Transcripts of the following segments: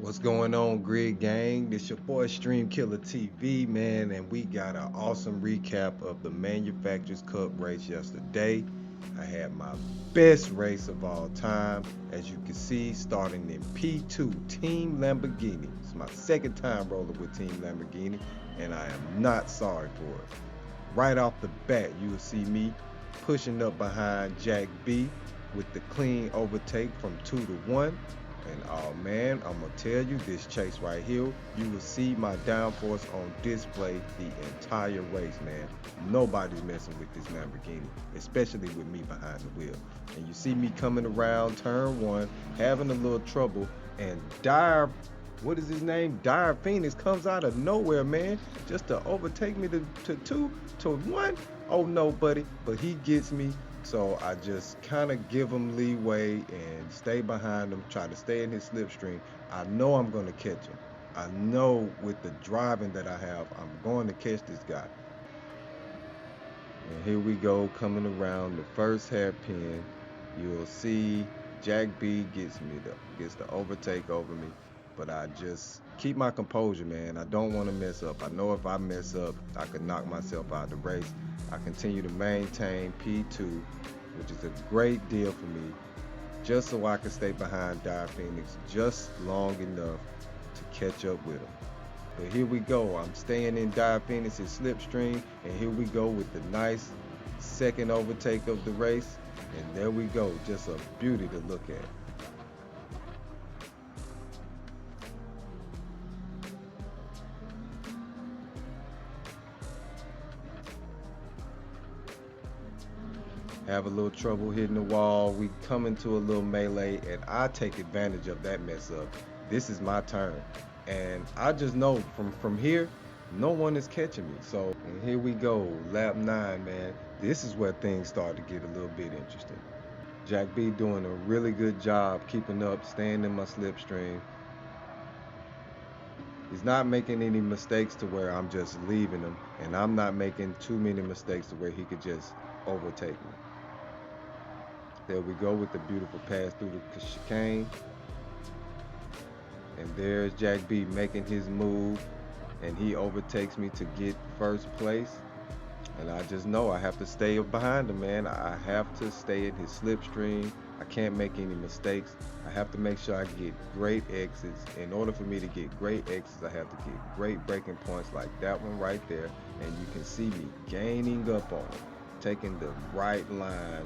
What's going on, Grid Gang? This your boy Stream Killer TV, man, and we got an awesome recap of the Manufacturers Cup race yesterday. I had my best race of all time, as you can see, starting in P2, Team Lamborghini. It's my second time rolling with Team Lamborghini, and I am not sorry for it. Right off the bat, you will see me pushing up behind Jack B with the clean overtake from 2 to 1. And oh man, I'm gonna tell you, this chase right here, you will see my downforce on display the entire race, man. Nobody's messing with this Lamborghini, especially with me behind the wheel. And you see me coming around turn 1, having a little trouble, and what is his name? Dire Phoenix comes out of nowhere, man, just to overtake me to 2 to 1. Oh no, buddy, but he gets me. So I just kind of give him leeway and stay behind him, try to stay in his slipstream. I know I'm going to catch him. I know with the driving that I have, I'm going to catch this guy. And here we go, coming around the first hairpin. You'll see Jack B gets the overtake over me, but I just keep my composure, man. I don't want to mess up. I know if I mess up, I could knock myself out of the race. I continue to maintain P2, which is a great deal for me, just so I can stay behind Dire Phoenix just long enough to catch up with him. But here we go. I'm staying in Dire Phoenix's slipstream, and here we go with the nice second overtake of the race. And there we go, just a beauty to look at. Have a little trouble hitting the wall. We come into a little melee, and I take advantage of that mess up. This is my turn, and I just know from here, no one is catching me. So, and here we go, lap 9, man. This is where things start to get a little bit interesting. Jack B doing a really good job keeping up, staying in my slipstream. He's not making any mistakes to where I'm just leaving him, and I'm not making too many mistakes to where he could just overtake me. There we go with the beautiful pass through the chicane. And there's Jack B making his move, and he overtakes me to get first place. And I just know I have to stay behind him, man. I have to stay in his slipstream. I can't make any mistakes. I have to make sure I get great exits. In order for me to get great exits, I have to get great braking points like that one right there. And you can see me gaining up on him, taking the right line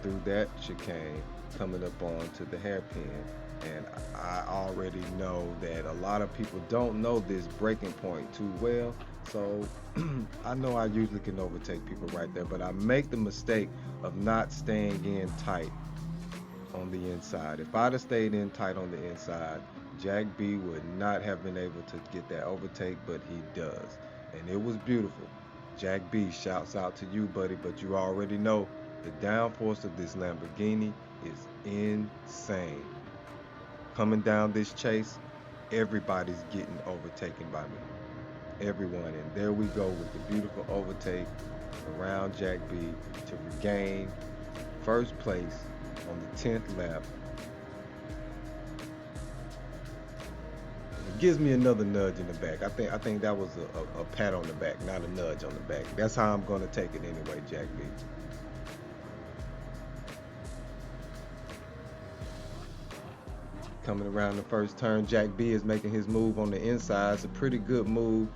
through that chicane, coming up onto the hairpin. And I already know that a lot of people don't know this braking point too well, so I know I usually can overtake people right there, but I make the mistake of not staying in tight on the inside. If I'd have stayed in tight on the inside, Jack B would not have been able to get that overtake, but he does, and it was beautiful. Jack B, shouts out to you, buddy, but you already know the downforce of this Lamborghini is insane. Coming down this chase, everybody's getting overtaken by me. Everyone. And there we go with the beautiful overtake around Jack B to regain first place on the 10th lap. It gives me another nudge in the back. I think that was a pat on the back, not a nudge on the back. That's how I'm going to take it anyway, Jack B. Coming around the first turn, Jack B is making his move on the inside. It's a pretty good move.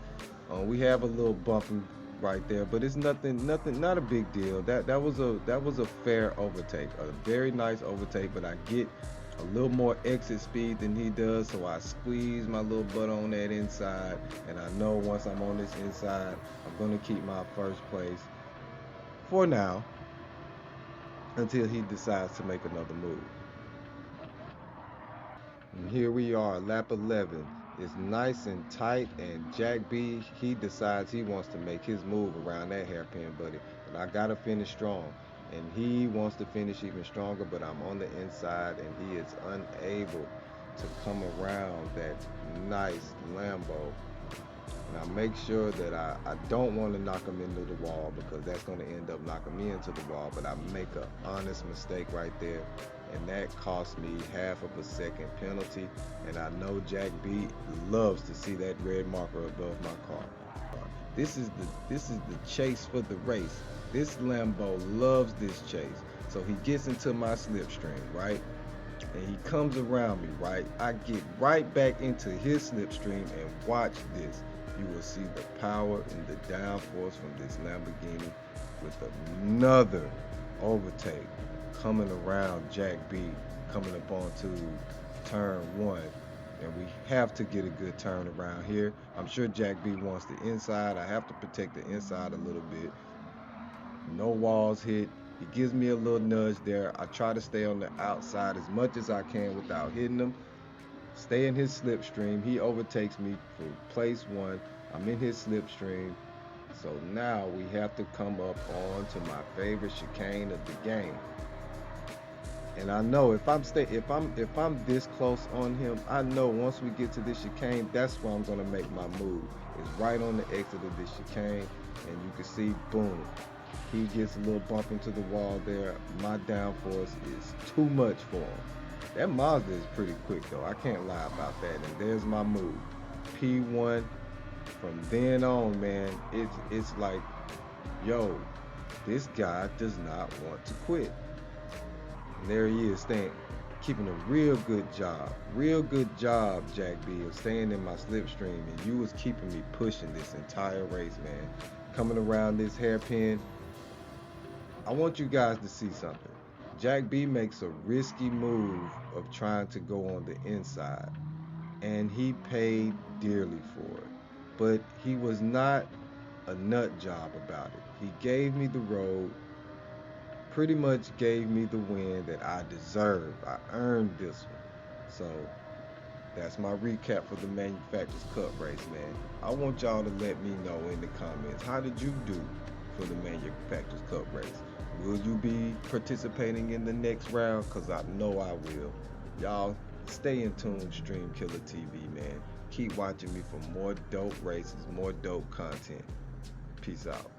We have a little bumping right there, but it's nothing, not a big deal. That was a fair overtake, a very nice overtake. But I get a little more exit speed than he does, so I squeeze my little butt on that inside. And I know once I'm on this inside, I'm gonna keep my first place for now until he decides to make another move. And here we are, lap 11. It's nice and tight, and Jack B, he decides he wants to make his move around that hairpin, buddy. And I gotta finish strong. And he wants to finish even stronger, but I'm on the inside, and he is unable to come around that nice Lambo. And I make sure that I don't want to knock him into the wall, because that's going to end up knocking me into the wall. But I make an honest mistake right there, and that cost me half of a second penalty. And I know Jack B loves to see that red marker above my car. This is the chase for the race. This Lambo loves this chase. So he gets into my slipstream, right? And he comes around me, right? I get right back into his slipstream, and watch this. You will see the power and the downforce from this Lamborghini with another overtake coming around Jack B, coming up onto turn one. And we have to get a good turn around here. I'm sure Jack B wants the inside. I have to protect the inside a little bit. No walls hit. He gives me a little nudge there. I try to stay on the outside as much as I can without hitting him. Stay in his slipstream. He overtakes me for place one. I'm in his slipstream. So now we have to come up on to my favorite chicane of the game. And I know if I'm this close on him, I know once we get to this chicane, that's where I'm gonna make my move. It's right on the exit of this chicane, and you can see, boom, he gets a little bump into the wall there. My downforce is too much for him. That Mazda is pretty quick though. I can't lie about that. And there's my move, P1. From then on, man, it's like, yo, this guy does not want to quit. And there he is, keeping a real good job, Jack B, of staying in my slipstream, and you was keeping me pushing this entire race, man. Coming around this hairpin, I want you guys to see something. Jack B makes a risky move of trying to go on the inside, and he paid dearly for it. But he was not a nut job about it. He gave me the road, pretty much gave me the win that I deserved. I earned this one. So that's my recap for the Manufacturers Cup race, man. I want y'all to let me know in the comments, how did you do for the Manufacturers Cup race? Will you be participating in the next round? Because I know I will. Y'all stay in tune, Stream Killer TV, man. Keep watching me for more dope races, more dope content. Peace out.